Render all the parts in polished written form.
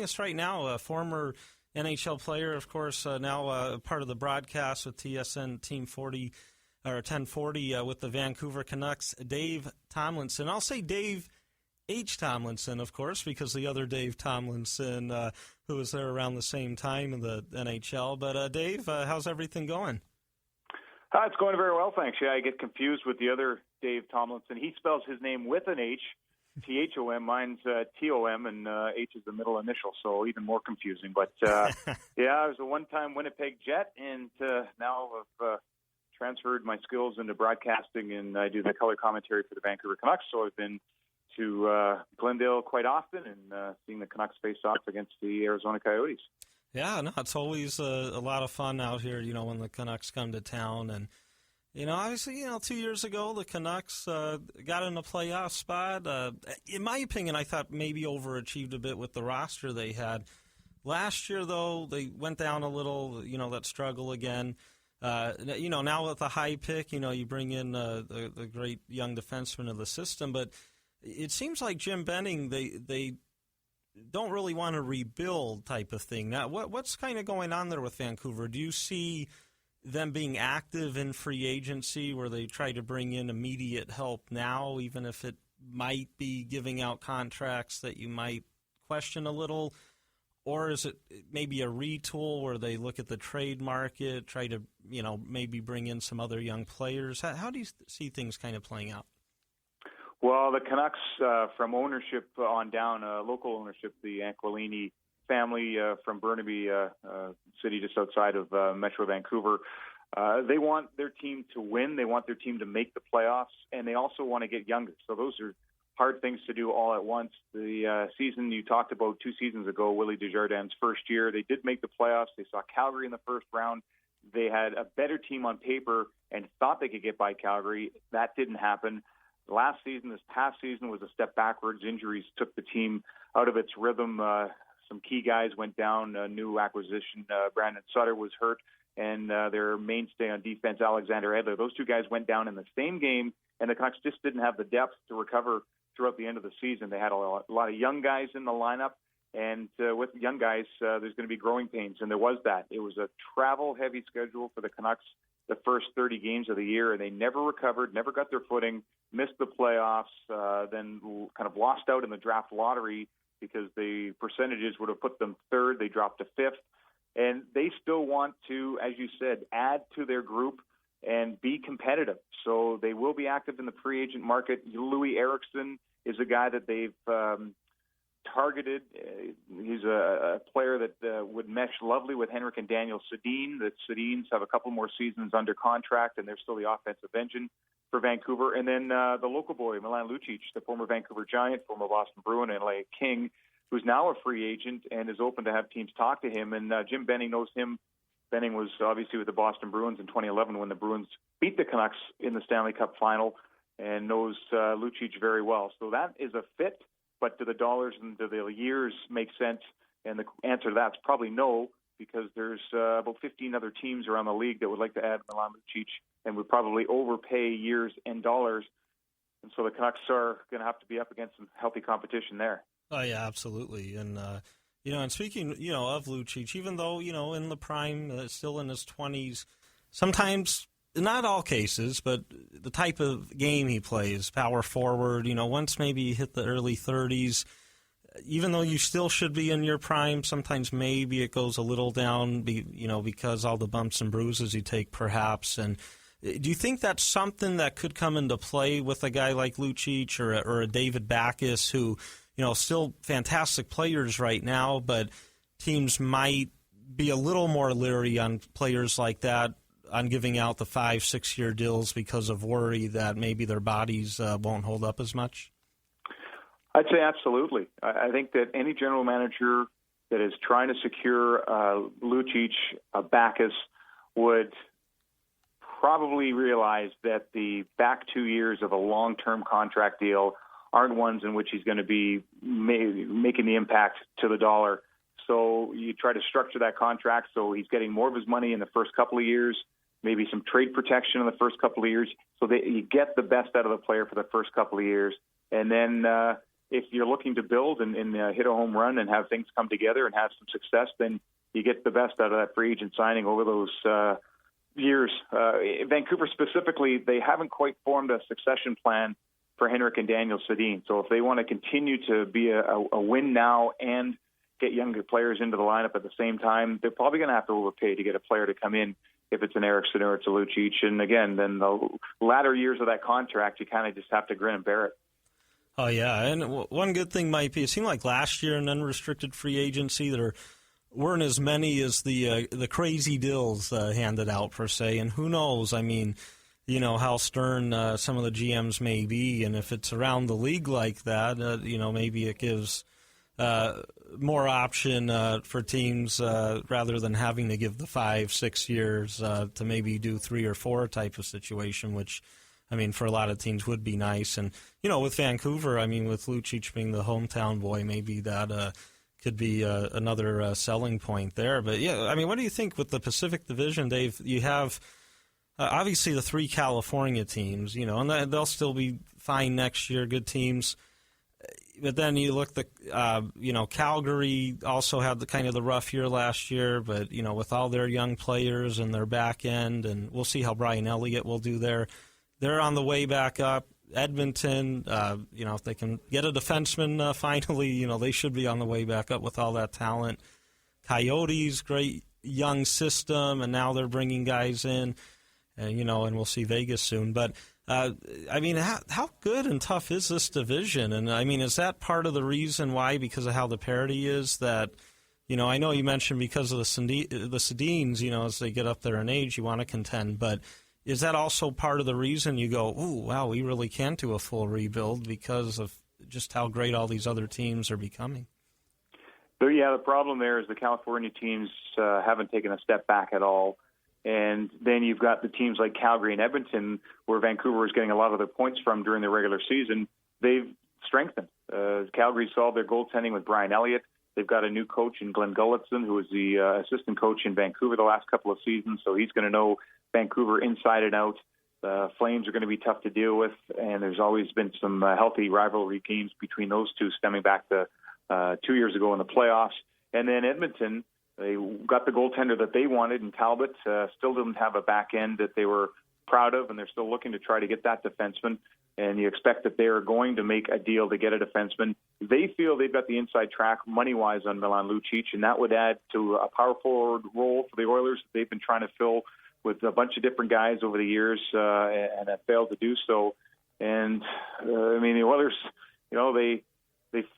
Us right now, a former NHL player, of course, now part of the broadcast with TSN Team 40 or 1040 with the Vancouver Canucks, Dave Tomlinson. I'll say Dave H. Tomlinson, of course, because the other Dave Tomlinson, who was there around the same time in the NHL. But Dave, how's everything going? It's going very well, thanks. Yeah, I get confused with the other Dave Tomlinson. He spells his name with an H. T-H-O-M, mine's T-O-M, and H is the middle initial, so even more confusing. But, yeah, I was a one-time Winnipeg Jet, and now I've transferred my skills into broadcasting, and I do the color commentary for the Vancouver Canucks. So I've been to Glendale quite often and seeing the Canucks face off against the Arizona Coyotes. Yeah, no, it's always a lot of fun out here, when the Canucks come to town. And obviously, 2 years ago, the Canucks got in a playoff spot. In my opinion, I thought maybe overachieved a bit with the roster they had. Last year, though, they went down a little, that struggle again. Now with the high pick, you bring in the great young defenseman of the system. But it seems like Jim Benning, they don't really want to rebuild type of thing. Now, what's kind of going on there with Vancouver? Do you see them being active in free agency where they try to bring in immediate help now, even if it might be giving out contracts that you might question a little? Or is it maybe a retool where they look at the trade market, try to, maybe bring in some other young players? How do you see things kind of playing out? Well, the Canucks, from ownership on down, local ownership, the Aquilini family from Burnaby City, just outside of Metro Vancouver. They want their team to win. They want their team to make the playoffs, and they also want to get younger. So those are hard things to do all at once. The season you talked about 2 seasons ago, Willie Desjardins' first year, they did make the playoffs. They saw Calgary in the first round. They had a better team on paper and thought they could get by Calgary. That didn't happen. Last season, this past season, was a step backwards. Injuries took the team out of its rhythm. Some key guys went down. New acquisition, Brandon Sutter was hurt, and their mainstay on defense, Alexander Edler. Those 2 guys went down in the same game, and the Canucks just didn't have the depth to recover throughout the end of the season. They had a lot of young guys in the lineup, and with young guys, there's going to be growing pains, and there was that. It was a travel-heavy schedule for the Canucks the first 30 games of the year, and they never recovered, never got their footing, missed the playoffs, then kind of lost out in the draft lottery because the percentages would have put them third. They dropped to fifth. And they still want to, as you said, add to their group and be competitive. So they will be active in the free agent market. Louis Eriksson is a guy that they've targeted. He's a player that would mesh lovely with Henrik and Daniel Sedin. The Sedins have a couple more seasons under contract, and they're still the offensive engine for Vancouver. And then the local boy, Milan Lucic, the former Vancouver Giant, former Boston Bruin, and LA King, who's now a free agent and is open to have teams talk to him. And Jim Benning knows him. Benning was obviously with the Boston Bruins in 2011 when the Bruins beat the Canucks in the Stanley Cup final, and knows Lucic very well. So that is a fit, but do the dollars and do the years make sense? And the answer to that is probably no, because there's about 15 other teams around the league that would like to add Milan Lucic and would probably overpay years and dollars. And so the Canucks are going to have to be up against some healthy competition there. Oh, yeah, absolutely. And, and speaking, of Lucic, even though, in the prime, still in his 20s, sometimes, not all cases, but the type of game he plays, power forward, once maybe you hit the early 30s, even though you still should be in your prime, sometimes maybe it goes a little down, because all the bumps and bruises you take, perhaps. And do you think that's something that could come into play with a guy like Lucic or a David Backes, who, still fantastic players right now, but teams might be a little more leery on players like that, on giving out the 5-6 year deals because of worry that maybe their bodies won't hold up as much? I'd say absolutely. I think that any general manager that is trying to secure Lucic, Backes, would probably realize that the back 2 years of a long-term contract deal aren't ones in which he's going to be making the impact to the dollar. So you try to structure that contract so he's getting more of his money in the first couple of years, maybe some trade protection in the first couple of years, so that you get the best out of the player for the first couple of years. And then if you're looking to build and hit a home run and have things come together and have some success, then you get the best out of that free agent signing over those years. Vancouver specifically, they haven't quite formed a succession plan for Henrik and Daniel Sedin. So if they want to continue to be a win now and get younger players into the lineup at the same time, they're probably going to have to overpay to get a player to come in if it's an Eriksson or it's a Lucic. And again, then the latter years of that contract, you kind of just have to grin and bear it. Oh, yeah. And one good thing might be, it seemed like last year in unrestricted free agency, there weren't as many as the crazy deals handed out, per se. And who knows? I mean, you know, how stern some of the GMs may be. And if it's around the league like that, you know, maybe it gives more option for teams rather than having to give the 5-6 years to maybe do 3 or 4 type of situation, which, I mean, for a lot of teams would be nice. And, you know, with Vancouver, I mean, with Lucic being the hometown boy, maybe that could be another selling point there. But, yeah, I mean, what do you think with the Pacific Division, Dave? You have obviously the 3 California teams, you know, and they'll still be fine next year, good teams. But then you look you know, Calgary also had the kind of the rough year last year, but, you know, with all their young players and their back end, and we'll see how Brian Elliott will do there. They're on the way back up. Edmonton, you know, if they can get a defenseman finally, you know, they should be on the way back up with all that talent. Coyotes, great young system, and now they're bringing guys in, and, you know, and we'll see Vegas soon. But I mean, how good and tough is this division? And, I mean, is that part of the reason why, because of how the parity is, that, you know, I know you mentioned because of the Sedins, you know, as they get up there in age, you want to contend. But is that also part of the reason you go, ooh, wow, we really can't do a full rebuild because of just how great all these other teams are becoming? So, yeah, the problem there is the California teams haven't taken a step back at all. And then you've got the teams like Calgary and Edmonton, where Vancouver is getting a lot of their points from during the regular season. They've strengthened. Calgary solved their goaltending with Brian Elliott. They've got a new coach in Glenn Gulletson, who was the assistant coach in Vancouver the last couple of seasons, so he's going to know Vancouver inside and out. The Flames are going to be tough to deal with, and there's always been some healthy rivalry games between those two stemming back to 2 years ago in the playoffs. And then Edmonton, they got the goaltender that they wanted, and Talbot still didn't have a back end that they were proud of, and they're still looking to try to get that defenseman. And you expect that they're going to make a deal to get a defenseman. They feel they've got the inside track money-wise on Milan Lucic, and that would add to a power forward role for the Oilers that they've been trying to fill with a bunch of different guys over the years and have failed to do so. And, I mean, the Oilers, you know, they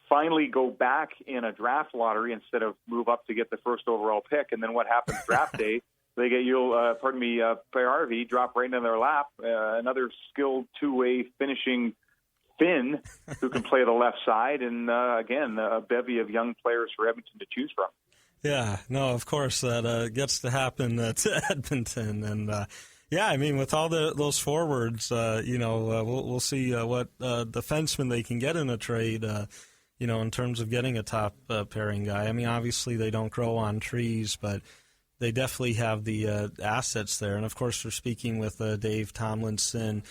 finally go back in a draft lottery instead of move up to get the first overall pick. And then what happens draft day? They get Pajärvi drop right into their lap, another skilled two-way finishing Finn who can play the left side. And, again, a bevy of young players for Edmonton to choose from. Yeah, no, of course, that gets to happen to Edmonton. And, yeah, I mean, with all those forwards, you know, we'll see what defenseman they can get in a trade, you know, in terms of getting a top pairing guy. I mean, obviously they don't grow on trees, but they definitely have the assets there. And, of course, we're speaking with Dave Tomlinson,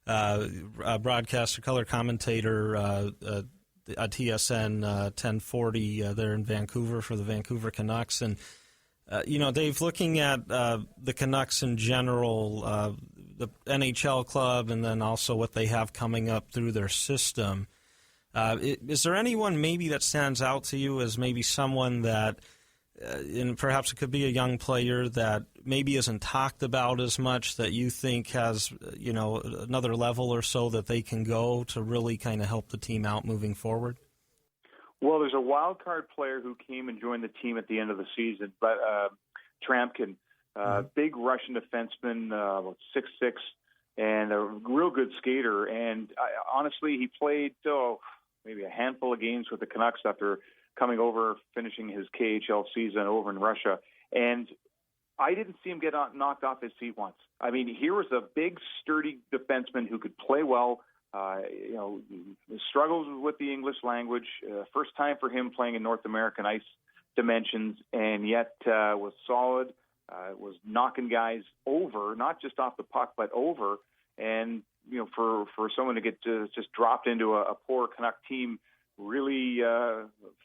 broadcaster, color commentator, TSN 1040 there in Vancouver for the Vancouver Canucks. And, you know, Dave, looking at the Canucks in general, the NHL club, and then also what they have coming up through their system, is there anyone maybe that stands out to you as maybe someone that, and perhaps it could be a young player that maybe isn't talked about as much, that you think has, you know, another level or so that they can go to really kind of help the team out moving forward? Well, there's a wild card player who came and joined the team at the end of the season, but Trampkin, big Russian defenseman, about 6'6", and a real good skater. And honestly, he played maybe a handful of games with the Canucks after coming over, finishing his KHL season over in Russia. And I didn't see him get knocked off his feet once. I mean, here was a big, sturdy defenseman who could play well. You know, struggles with the English language. First time for him playing in North American ice dimensions, and yet was solid. Was knocking guys over, not just off the puck, but over. And you know, for someone to get just dropped into a poor Canuck team really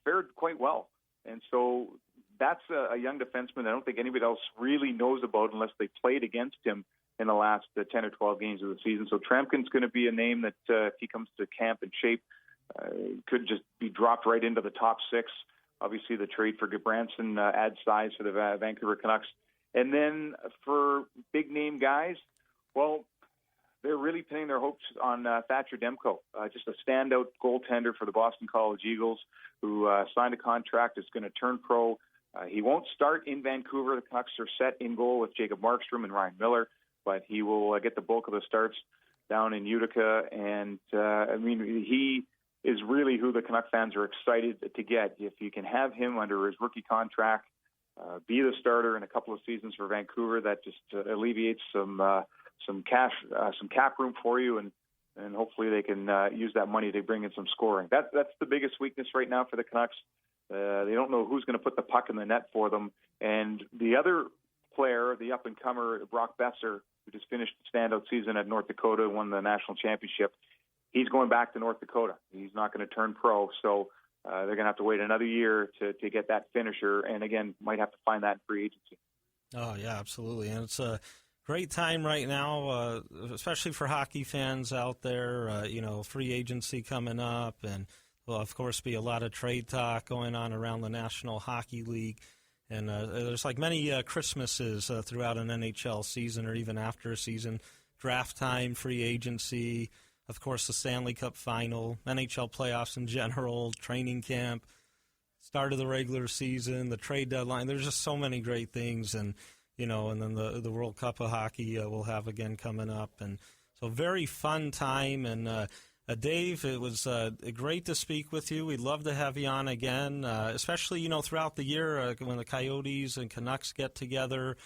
fared quite well. And so that's a young defenseman I don't think anybody else really knows about unless they played against him in the last 10 or 12 games of the season. So Tramkin's going to be a name that if he comes to camp in shape, could just be dropped right into the top 6. Obviously, the trade for Gudbranson adds size for the Vancouver Canucks. And then for big-name guys, well, they're really pinning their hopes on Thatcher Demko, just a standout goaltender for the Boston College Eagles, who signed a contract, is going to turn pro. He won't start in Vancouver. The Canucks are set in goal with Jacob Markstrom and Ryan Miller, but he will get the bulk of the starts down in Utica. And, he is really who the Canuck fans are excited to get. If you can have him under his rookie contract, be the starter in a couple of seasons for Vancouver, that just alleviates some cap room for you, and hopefully they can use that money to bring in some scoring. That's the biggest weakness right now for the Canucks. They don't know who's going to put the puck in the net for them. And the other player, the up-and-comer, Brock Besser, who just finished the standout season at North Dakota, won the national championship, he's going back to North Dakota. He's not going to turn pro, so they're going to have to wait another year to get that finisher, and again, might have to find that in free agency. Oh, yeah, absolutely. And it's a great time right now, especially for hockey fans out there. Free agency coming up, and will, of course, be a lot of trade talk going on around the National Hockey League. And there's like many Christmases throughout an NHL season or even after a season. Draft time, free agency, of course, the Stanley Cup final, NHL playoffs in general, training camp, start of the regular season, the trade deadline. There's just so many great things, and then the World Cup of hockey we'll have again coming up, and so very fun time. And Dave, it was great to speak with you. We'd love to have you on again, especially throughout the year when the Coyotes and Canucks get together.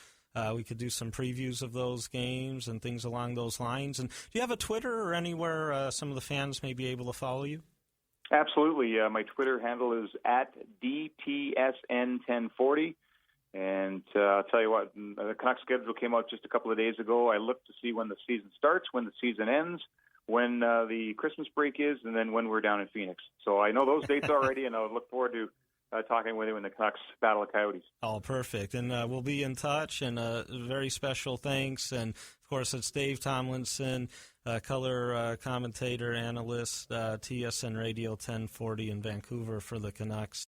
We could do some previews of those games and things along those lines. And do you have a Twitter or anywhere some of the fans may be able to follow you? Absolutely. My Twitter handle is @DTSN1040. And I'll tell you what, the Canucks schedule came out just a couple of days ago. I looked to see when the season starts, when the season ends, when the Christmas break is, and then when we're down in Phoenix. So I know those dates already, and I look forward to talking with you when the Canucks battle the Coyotes. Oh, perfect. And we'll be in touch, and very special thanks. And, of course, it's Dave Tomlinson, color commentator, analyst, TSN Radio 1040 in Vancouver for the Canucks.